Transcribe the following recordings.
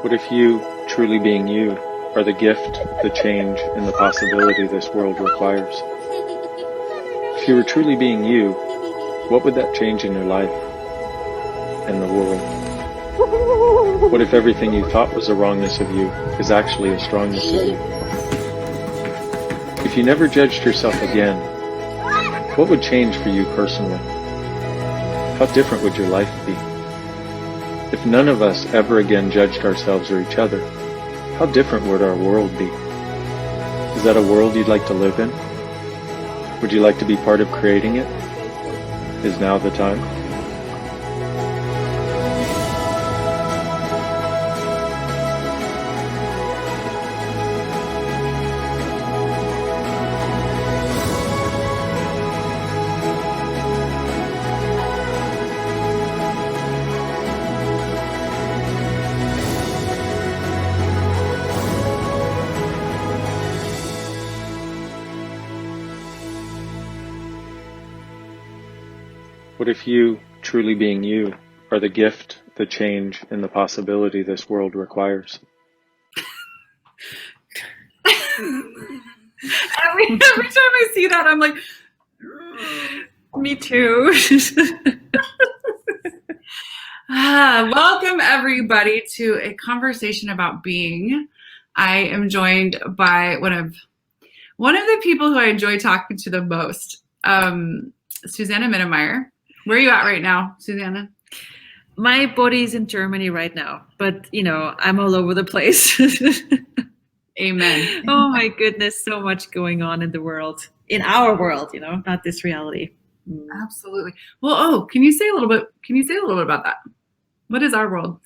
What if you, truly being you, are the gift, the change, and the possibility this world requires? If you were truly being you, what would that change in your life and the world? What if everything you thought was a wrongness of you is actually a strongness of you? If you never judged yourself again, what would change for you personally? How different would your life be? If none of us ever again judged ourselves or each other, how different would our world be? Is that a world you'd like to live in? Would you like to be part of creating it? Is now the time? What if you, truly being you, are the gift, the change, and the possibility this world requires? Every time I see that, I'm like, me too. Welcome everybody to a conversation about being. I am joined by one of the people who I enjoy talking to the most, Susanna Mittermeier. Where are you at right now, Susanna? My body's in Germany right now, but I'm all over the place. Amen. Oh my goodness, so much going on in the world, in our world, not this reality. Absolutely. Well, can you say a little bit about that? What is our world?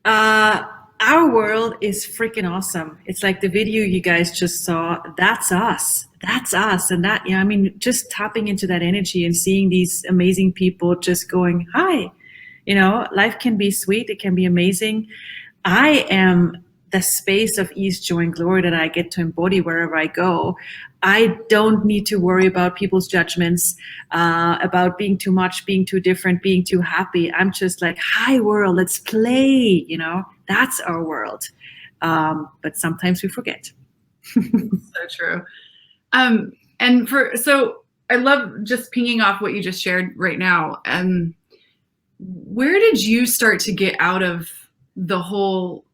Our world is freaking awesome. It's like the video you guys just saw. That's us. That's us. And that, just tapping into that energy and seeing these amazing people just going, hi, life can be sweet. It can be amazing. I am the space of ease, joy, and glory that I get to embody wherever I go. I don't need to worry about people's judgments, about being too much, being too different, being too happy. I'm just like, hi world, let's play, that's our world. But sometimes we forget. So true. So I love just pinging off what you just shared right now. Where did you start to get out of the whole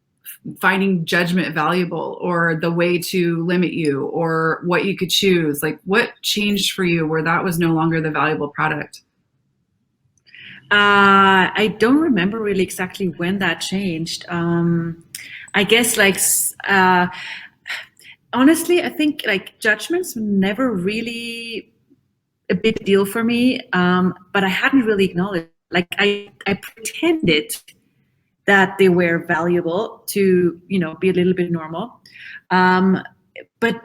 finding judgment valuable, or the way to limit you, or what you could choose? Like, what changed for you where that was no longer the valuable product? I don't remember really exactly when that changed. I guess honestly, I think judgments were never really a big deal for me, but I hadn't really acknowledged. I pretended that they were valuable to be a little bit normal, but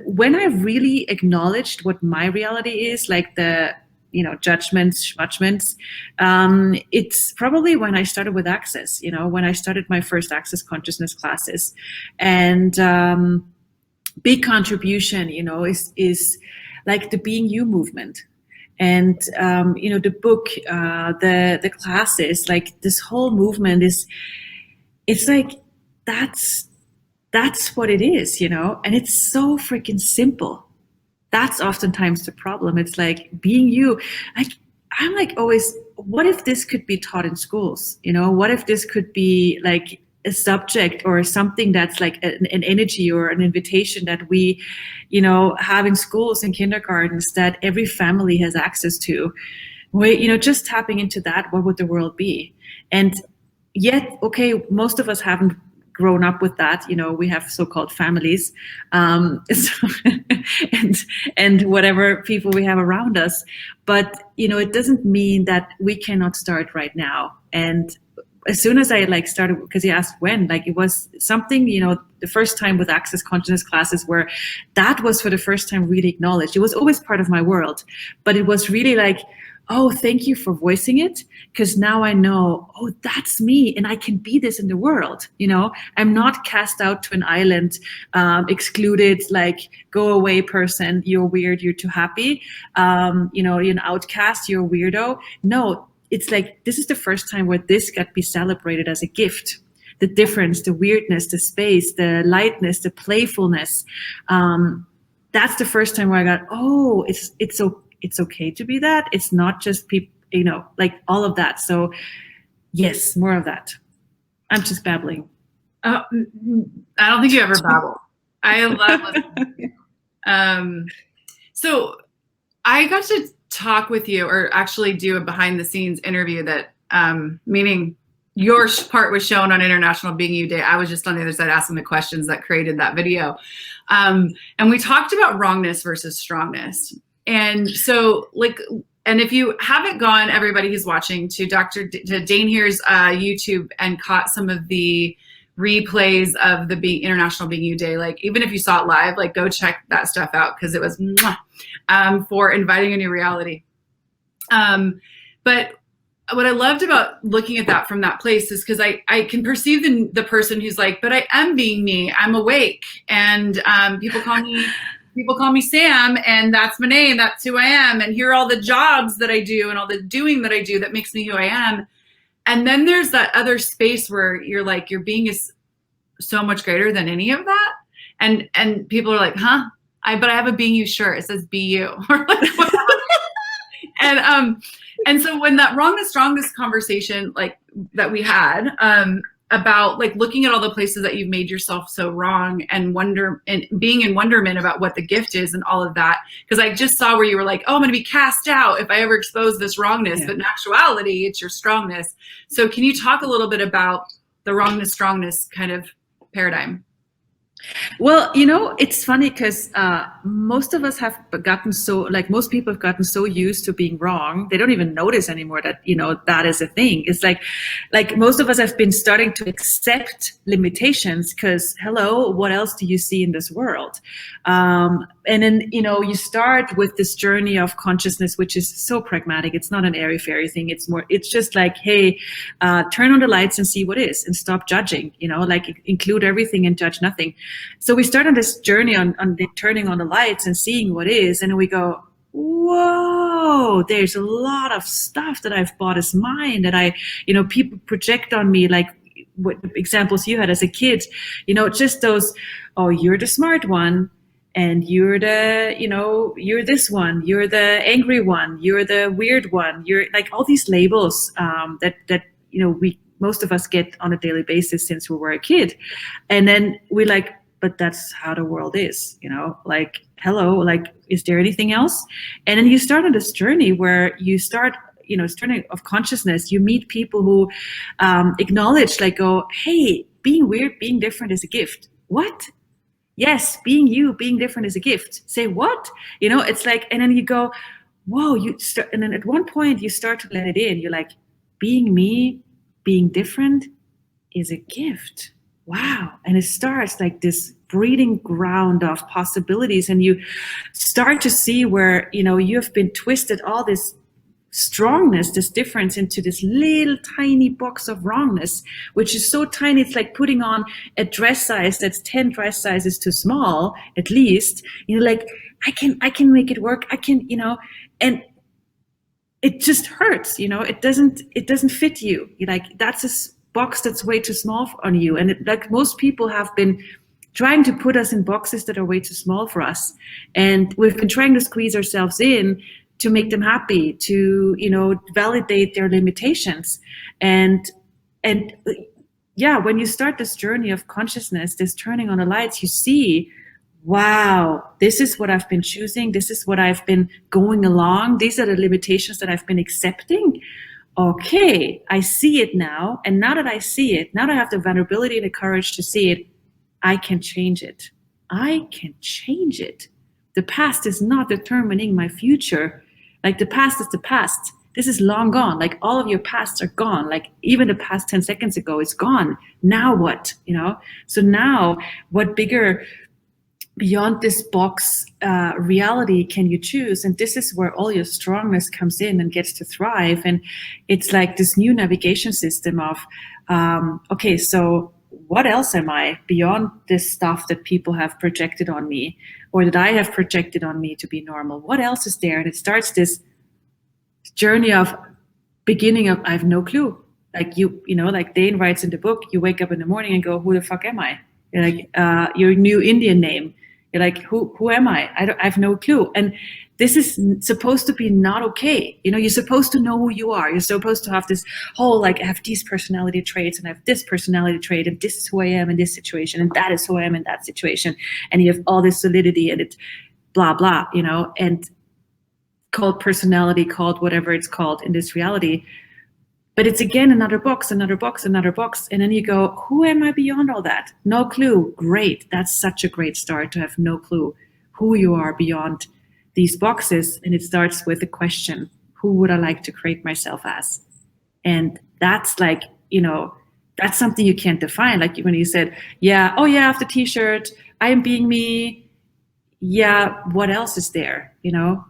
when I really acknowledged what my reality is, like the judgments, it's probably when I started with Access, when I started my first Access consciousness classes. And big contribution is like the Being You movement. And the book, the classes, like this whole movement it's like that's what it is, and it's so freaking simple. That's oftentimes the problem. It's like being you. I'm like always, what if this could be taught in schools? What if this could be like a subject or something that's like an energy or an invitation that we, have in schools and kindergartens that every family has access to. Just tapping into that, what would the world be? And yet, okay, most of us haven't grown up with that. We have so-called families, and whatever people we have around us. But, it doesn't mean that we cannot start right now. And as soon as I started, because you asked when, it was something, the first time with Access consciousness classes where that was for the first time really acknowledged. It was always part of my world, but it was really like, oh, thank you for voicing it, because now I know, oh, that's me, and I can be this in the world. I'm not cast out to an island, excluded, like, go away person, you're weird, you're too happy, you're an outcast, you're a weirdo. No, it's like, this is the first time where this got to be celebrated as a gift. the difference, the weirdness, the space, the lightness, the playfulness. That's the first time where I got, oh, it's okay to be that. It's not just people, you know, like all of that. So yes, more of that. I'm just babbling. I don't think you ever babble. I love listening. So I got to talk with you, or actually do a behind the scenes interview that, meaning your part was shown on International Being You Day. I was just on the other side asking the questions that created that video. And we talked about wrongness versus strongness. And so and if you haven't gone, everybody who's watching, to to Dane Heer's YouTube and caught some of the replays of the International Being You Day, like even if you saw it live, like go check that stuff out, because it was for inviting a new reality. But what I loved about looking at that from that place is because I can perceive the person who's like, but I am being me. I'm awake, and people call me Sam, and that's my name. That's who I am. And here are all the jobs that I do and all the doing that I do that makes me who I am. And then there's that other space where you're like, your being is so much greater than any of that. And people are like, huh? But I have a Being You shirt. It says be you. Or like, whatever. And so when that wrongness, strongness conversation, like that we had, about like looking at all the places that you've made yourself so wrong, and wonder, and being in wonderment about what the gift is and all of that. Because I just saw where you were like, oh, I'm going to be cast out if I ever expose this wrongness. Yeah. But in actuality, it's your strongness. So can you talk a little bit about the wrongness, strongness kind of paradigm? Well, you know, it's funny because most of us have gotten so, like most people have gotten so used to being wrong, they don't even notice anymore that, you know, that is a thing. It's like most of us have been starting to accept limitations because, hello, what else do you see in this world? And then, you know, you start with this journey of consciousness, which is so pragmatic. It's not an airy-fairy thing. It's just like, hey, turn on the lights and see what is, and stop judging, you know, like include everything and judge nothing. So we start on this journey on turning on the lights and seeing what is, and we go, whoa, there's a lot of stuff that I've bought as mine that people project on me, like what examples you had as a kid, you know, just those, oh, you're the smart one, and you're you're this one, you're the angry one, you're the weird one, you're like all these labels that you know, most of us get on a daily basis since we were a kid. And then we're like, but that's how the world is, you know, like, hello, like, is there anything else? And then you start on this journey where you start, you know, journey of consciousness. You meet people who acknowledge, like, go, hey, being weird, being different is a gift. What? Yes, being you, being different is a gift. Say what? You know, it's like, and then you go, whoa, and then at one point you start to let it in. You're like, being me, being different is a gift. Wow. And it starts like this breeding ground of possibilities. And you start to see where, you know, you've been twisted all this strongness, this difference into this little tiny box of wrongness, which is so tiny. It's like putting on a dress size that's 10 dress sizes too small, at least. You know, like, I can make it work. I can, you know, and it just hurts, you know, it doesn't fit you. You're like, that's a box that's way too small on you. And like most people have been trying to put us in boxes that are way too small for us. And we've been trying to squeeze ourselves in to make them happy, to, you know, validate their limitations. And yeah, when you start this journey of consciousness, this turning on the lights, you see, wow, this is what I've been choosing. This is what I've been going along. These are the limitations that I've been accepting. Okay, I see it now. And now that I see it, now that I have the vulnerability and the courage to see it, I can change it. I can change it. The past is not determining my future. Like, the past is the past. This is long gone. Like, all of your pasts are gone. Like, even the past 10 seconds ago is gone. Now what? You know? So now, what bigger, beyond this box reality can you choose? And this is where all your strongness comes in and gets to thrive. And it's like this new navigation system of, okay, so what else am I beyond this stuff that people have projected on me, or that I have projected on me to be normal? What else is there? And it starts this journey of beginning of, I have no clue. like like Dane writes in the book, you wake up in the morning and go, who the fuck am I? You're like, your new Indian name. You're like, who am I? I have no clue. And this is supposed to be not okay. You're supposed to know who you are. You're supposed to have this whole, like, I have these personality traits and I have this personality trait and this is who I am in this situation and that is who I am in that situation. And you have all this solidity and it's blah, blah, and called personality, called whatever it's called in this reality. But it's again another box, another box, another box. And then you go, who am I beyond all that? No clue. Great. That's such a great start, to have no clue who you are beyond these boxes. And it starts with the question, who would I like to create myself as? And that's like, that's something you can't define. Like when you said, yeah, oh yeah, I have the t-shirt, I am being me. Yeah, what else is there?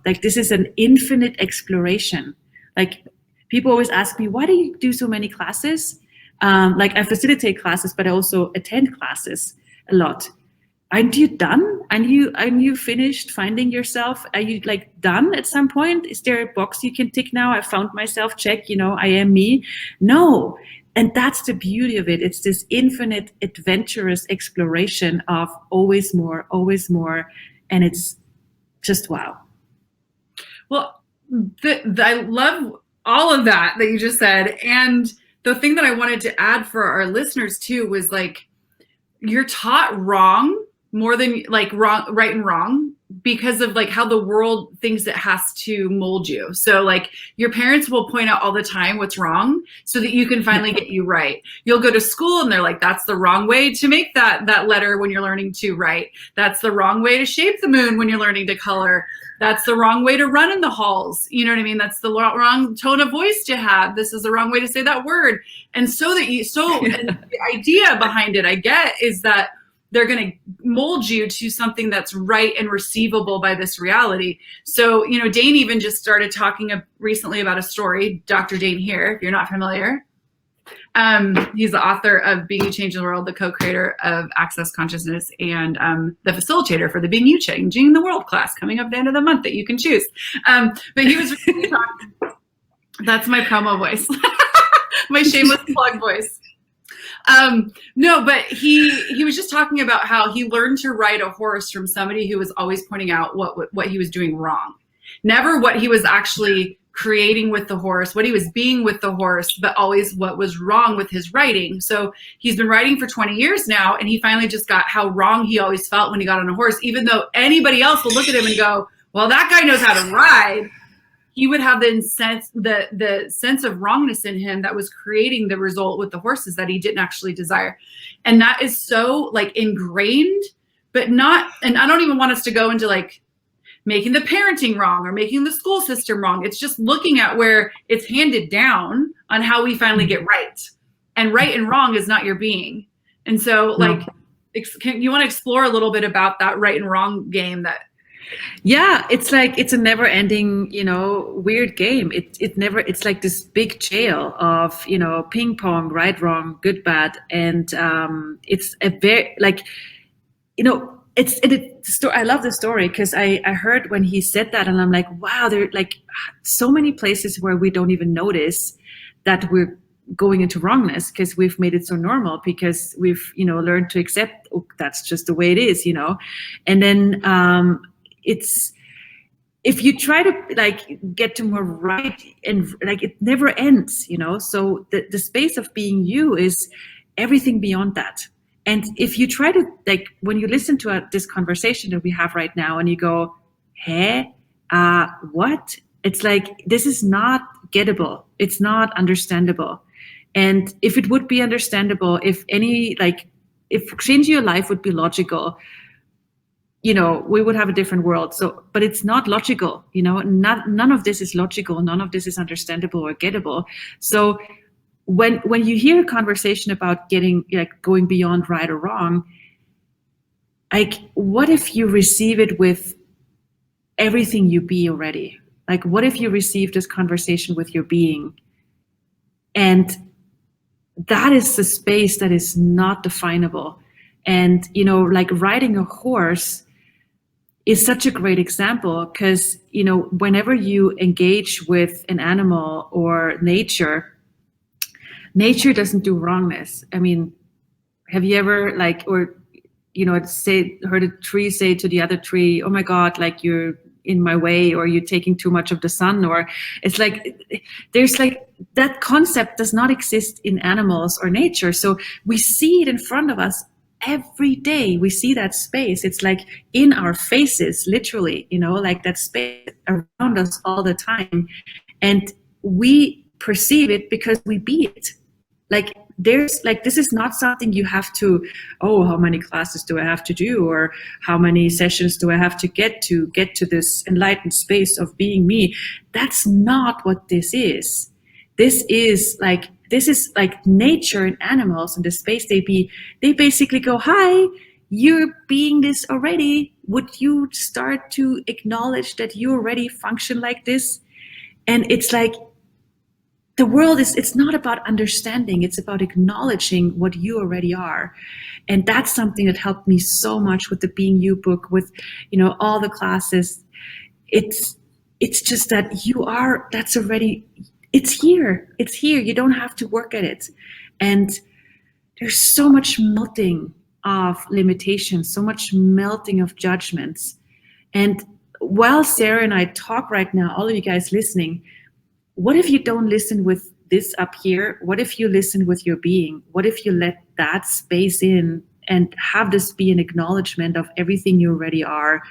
Like this is an infinite exploration. Like people always ask me, why do you do so many classes? Like I facilitate classes, but I also attend classes a lot. Aren't you done? Are you finished finding yourself? Are you like done at some point? Is there a box you can tick now? I found myself, check, I am me. No. And that's the beauty of it. It's this infinite adventurous exploration of always more. And it's just wow. Well, I love all of that you just said. And the thing that I wanted to add for our listeners too was like, you're taught wrong more than like wrong, right and wrong, because of like how the world thinks it has to mold you. So like your parents will point out all the time what's wrong so that you can finally get you right. You'll go to school and they're like, that's the wrong way to make that letter when you're learning to write. That's the wrong way to shape the moon when you're learning to color. That's the wrong way to run in the halls. You know what I mean? That's the wrong tone of voice to have. This is the wrong way to say that word. And so and the idea behind it, I get, is that they're going to mold you to something that's right and receivable by this reality. So, Dane even just started talking recently about a story, Dr. Dane Heer, if you're not familiar. He's the author of Being You Change the World, the co-creator of Access Consciousness, and the facilitator for the Being You Changing the World class coming up at the end of the month that you can choose. But he was really talking. That's my promo voice, my shameless plug voice. No, but he was just talking about how he learned to ride a horse from somebody who was always pointing out what he was doing wrong. Never what he was actually creating with the horse, what he was being with the horse, but always what was wrong with his writing. So he's been writing for 20 years now, and he finally just got how wrong he always felt when he got on a horse, even though anybody else will look at him and go, well, that guy knows how to ride. He would have the sense of wrongness in him that was creating the result with the horses that he didn't actually desire. And that is so like ingrained, but not, and I don't even want us to go into like making the parenting wrong or making the school system wrong. It's just looking at where it's handed down on how we finally get right. And right and wrong is not your being. And so like, you want to explore a little bit about that right and wrong game that. Yeah, it's like it's a never-ending, weird game. It's like this big jail of, ping pong, right, wrong, good, bad, and it's a very like, I love the story because I heard when he said that, and I'm like, wow, there are like so many places where we don't even notice that we're going into wrongness because we've made it so normal, because we've learned to accept, oh, that's just the way it is, and then. It's if you try to like get to more right, and like it never ends, so the space of being you is everything beyond that. And if you try to, like, when you listen to this conversation that we have right now and you go, hey, what? It's like, this is not gettable. It's not understandable. And if it would be understandable, if changing your life would be logical, we would have a different world. So, but it's not logical, none of this is logical. None of this is understandable or gettable. So when you hear a conversation about going beyond right or wrong, like, what if you receive it with everything you be already? Like, what if you receive this conversation with your being? And that is the space that is not definable. And, like riding a horse is such a great example because, whenever you engage with an animal or nature, nature doesn't do wrongness. I mean, have you ever heard a tree say to the other tree, "Oh my God, like you're in my way, or you're taking too much of the sun," or it's like there's like that concept does not exist in animals or nature. So we see it in front of us every day. We see that space. It's like in our faces, literally, like that space around us all the time. And we perceive it because we be it. Like this is not something you have to, oh, how many classes do I have to do, or how many sessions do I have to get to this enlightened space of being me. That's not what this is. This is like nature and animals in the space they basically go, hi, you're being this already. Would you start to acknowledge that you already function like this? And it's like, the world it's not about understanding, it's about acknowledging what you already are. And that's something that helped me so much with the Being You book, with all the classes. It's just that that's already, it's here. You don't have to work at it. And there's so much melting of limitations, so much melting of judgments. And while Sarah and I talk right now, all of you guys listening, what if you don't listen with this up here? What if you listen with your being? What if you let that space in and have this be an acknowledgement of everything you already are,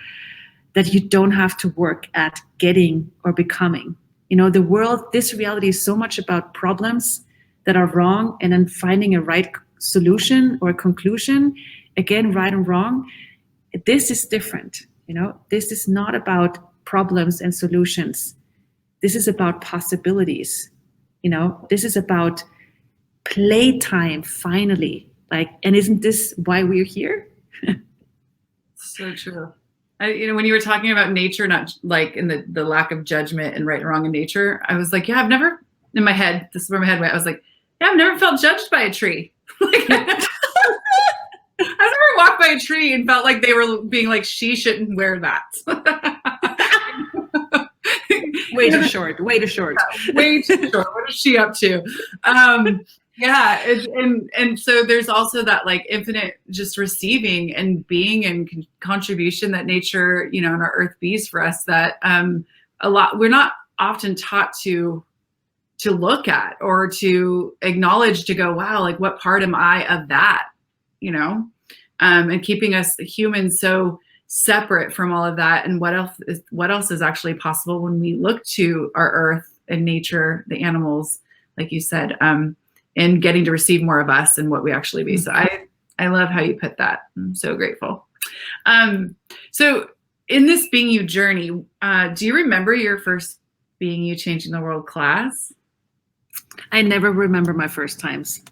that you don't have to work at getting or becoming? The world, this reality is so much about problems that are wrong and then finding a right solution or conclusion. Again, right and wrong. This is different. This is not about problems and solutions. This is about possibilities. This is about playtime, finally. And isn't this why we're here? So true. When you were talking about nature, not like in the lack of judgment and right and wrong in nature, I was like, yeah, I've never, in my head, this is where my head went. I was like, yeah, I've never felt judged by a tree. I've never walked by a tree and felt like they were being like, she shouldn't wear that. Way too short. Way too short. What is she up to? Yeah. And so there's also that like infinite just receiving and being and contribution that nature, and our earth bees for us, that we're not often taught to look at or to acknowledge, to go, wow, like what part am I of that, and keeping us humans so separate from all of that. And what else is actually possible when we look to our earth and nature, the animals, like you said, and getting to receive more of us and what we actually be. So I love how you put that. I'm so grateful. So in this Being You journey, do you remember your first Being You Changing the World class? I never remember my first times.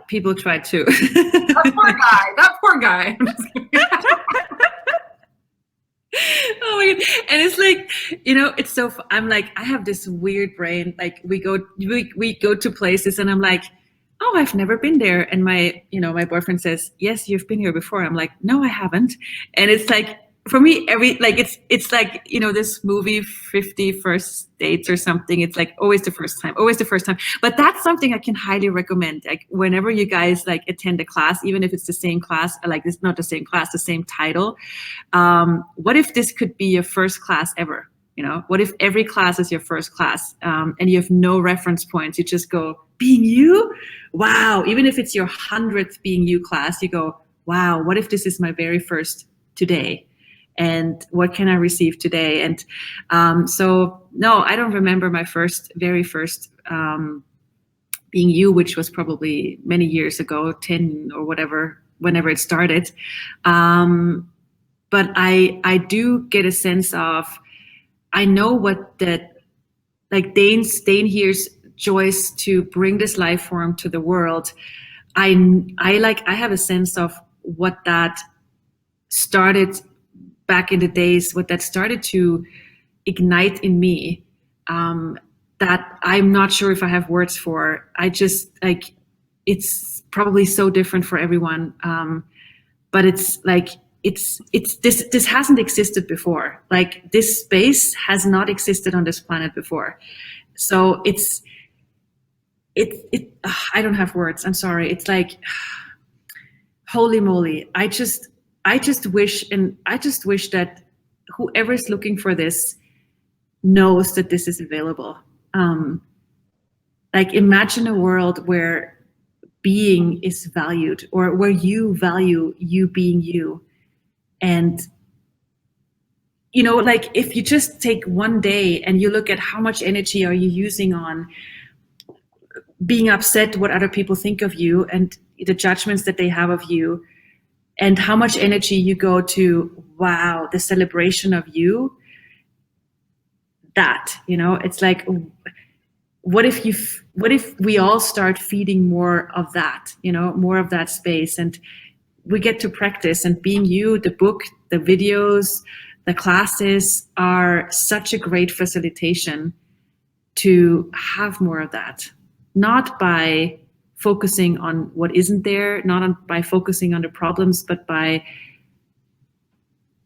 People try to. That poor guy. Oh my God. And it's like, it's so, I'm like, I have this weird brain. Like we go to places and I'm like, oh, I've never been there. And my boyfriend says, yes, you've been here before. I'm like, no, I haven't. And it's like, for me, it's like, this movie 50 First Dates or something. It's like always the first time. But that's something I can highly recommend. Like whenever you guys like attend a class, even if it's the same class, like it's not the same class, the same title. What if this could be your first class ever? What if every class is your first class, and you have no reference points? You just go, Being You? Wow. Even if it's your 100th Being You class, you go, wow, what if this is my very first today? And what can I receive today? And so, no, I don't remember my very first Being You, which was probably many years ago, 10 or whatever, whenever it started. But I do get a sense of, I know what that, like Dane here's choice to bring this life form to the world. I have a sense of what that started back in the days, what that started to ignite in me, that I'm not sure if I have words for. I just like, it's probably so different for everyone. But it's like, this hasn't existed before. Like this space has not existed on this planet before. So I don't have words. I'm sorry. It's like, holy moly. I just wish that whoever is looking for this knows that this is available. Like, imagine a world where being is valued, or where you value you being you. And, you know, like, if you just take one day and you look at how much energy are you using on being upset what other people think of you and the judgments that they have of you, and how much energy you go to, wow, the celebration of you, that, you know, it's like, what if we all start feeding more of that, you know, more of that space, and we get to practice. And being you, the book, the videos, the classes are such a great facilitation to have more of that, not by focusing on what isn't there, by focusing on the problems, but by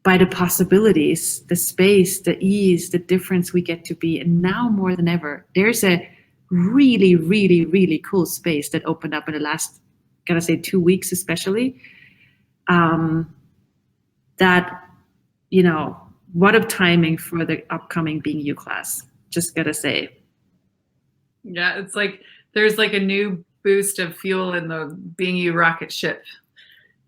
the possibilities, the space, the ease, the difference we get to be. And now more than ever, there's a really, really, really cool space that opened up in the last, gotta say, 2 weeks especially. That, you know, what a timing for the upcoming Being You class, just gotta say. Yeah, it's like there's like a new boost of fuel in the Being You rocket ship,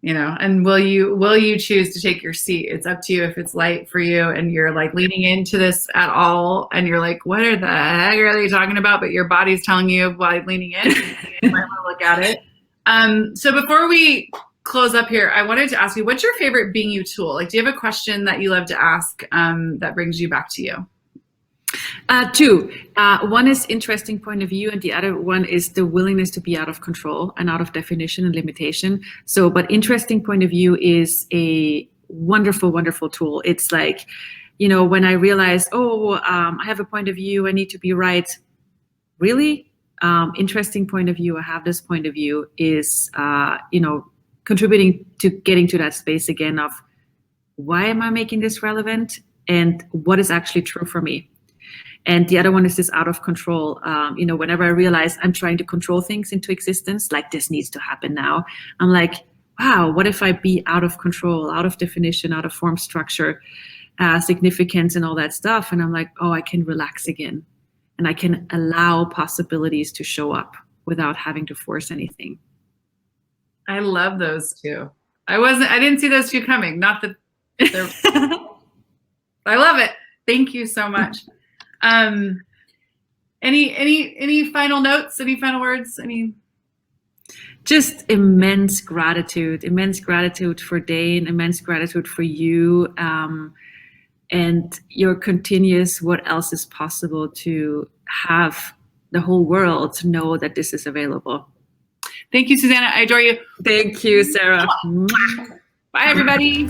you know. And will you choose to take your seat? It's up to you if it's light for you and you're like leaning into this at all, and you're like, what are the heck are they talking about? But your body's telling you while leaning in, you might want to look at it. So before we close up here, I wanted to ask you, what's your favorite Being You tool? Like, do you have a question that you love to ask that brings you back to you? Two. One is interesting point of view, and the other one is the willingness to be out of control and out of definition and limitation. So, but interesting point of view is a wonderful, wonderful tool. It's like, you know, when I realized, I have a point of view, I need to be right. Really? Interesting point of view, I have this point of view is, you know, contributing to getting to that space again of, why am I making this relevant, and what is actually true for me? And the other one is this out of control. You know, whenever I realize I'm trying to control things into existence, like this needs to happen now, I'm like, wow, what if I be out of control, out of definition, out of form, structure, significance, and all that stuff? And I'm like, I can relax again, and I can allow possibilities to show up without having to force anything. I love those two. I didn't see those two coming. Not that they're I love it. Thank you so much. Any final notes? Any final words? Just immense gratitude for Dane, immense gratitude for you, and your continuous what else is possible to have the whole world to know that this is available. Thank you, Susanna. I adore you. Thank you, Sarah. Bye, everybody.